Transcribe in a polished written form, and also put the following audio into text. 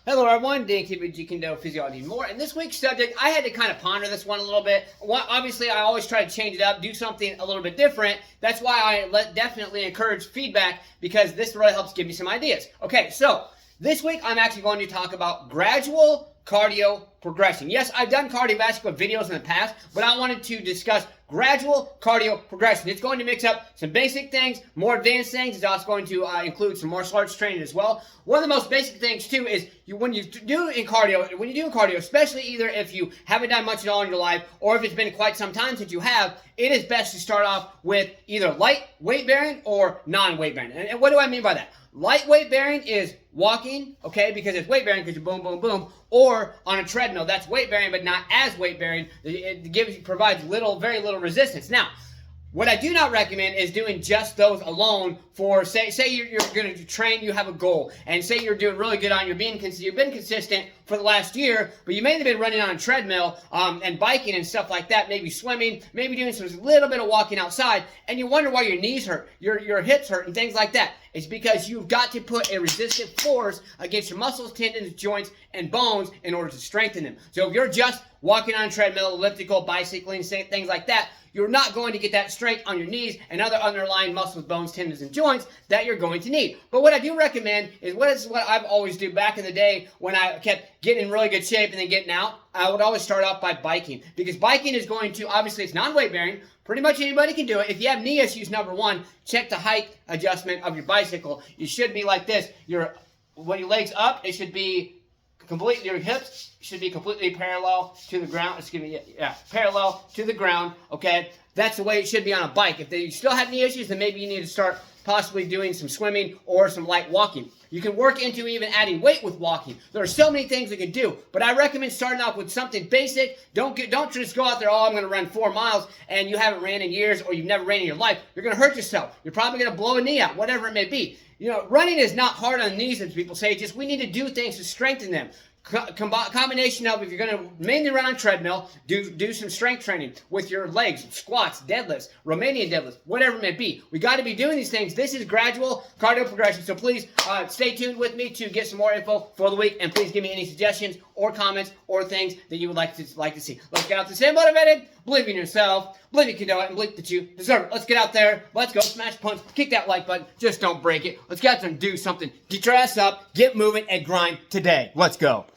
Hello everyone, Dan Keep Jeet, Kune, Physiology and more. And this week's subject, I had to kind of ponder this one a little bit. Obviously, I always try to change it up, do something a little bit different. That's why I definitely encourage feedback, because this really helps give me some ideas. Okay, so this week I'm actually going to talk about gradual cardio progression. Yes, I've done cardiovascular videos in the past, but I wanted to discuss gradual cardio progression. It's going to mix up some basic things, more advanced things. It's also going to include some martial arts training as well. One of the most basic things too is when you do cardio, especially either if you haven't done much at all in your life or if it's been quite some time since you have, it is best to start off with either light weight bearing or non-weight bearing. And what do I mean by that? Light weight bearing is walking, okay, because it's weight bearing because you boom, boom, boom, or on a treadmill, that's weight bearing but not as weight bearing. It provides very little resistance. Now, what I do not recommend is doing just those alone for, say you're going to train, you have a goal, and say you're doing really good on, you've been consistent for the last year, but you may have been running on a treadmill and biking and stuff like that, maybe swimming, maybe doing some little bit of walking outside, and you wonder why your knees hurt, your hips hurt, and things like that. It's because you've got to put a resistant force against your muscles, tendons, joints, and bones in order to strengthen them. So if you're just walking on a treadmill, elliptical, bicycling, things like that, you're not going to get that strength on your knees and other underlying muscles, bones, tendons, and joints that you're going to need. But what I do recommend is what I've always do back in the day when I kept getting in really good shape and then getting out. I would always start off by biking, because biking is going to, obviously it's non-weight bearing. Pretty much anybody can do it. If you have knee issues, number one, check the height adjustment of your bicycle. You should be like this. When your legs up, it should be completely, your hips should be completely parallel to the ground. Excuse me, parallel to the ground, okay? That's the way it should be on a bike. If you still have knee issues, then maybe you need to start possibly doing some swimming or some light walking. You can work into even adding weight with walking. There are so many things you can do, but I recommend starting off with something basic. Don't just go out there, oh, I'm going to run 4 miles, and you haven't ran in years or you've never ran in your life. You're going to hurt yourself. You're probably going to blow a knee out, whatever it may be. You know, running is not hard on the knees, as people say. Just we need to do things to strengthen them. Combination of, if you're going to mainly run on treadmill, do some strength training with your legs, squats, deadlifts, Romanian deadlifts, whatever it may be. We got to be doing these things. This is gradual cardio progression. So please stay tuned with me to get some more info for the week, and please give me any suggestions or comments or things that you would like to see. Let's get out there, stay motivated, believe in yourself, believe you can do it, and believe that you deserve it. Let's get out there. Let's go. Smash, punch, kick that like button. Just don't break it. Let's get out there and do something. Get your ass up, get moving, and grind today. Let's go.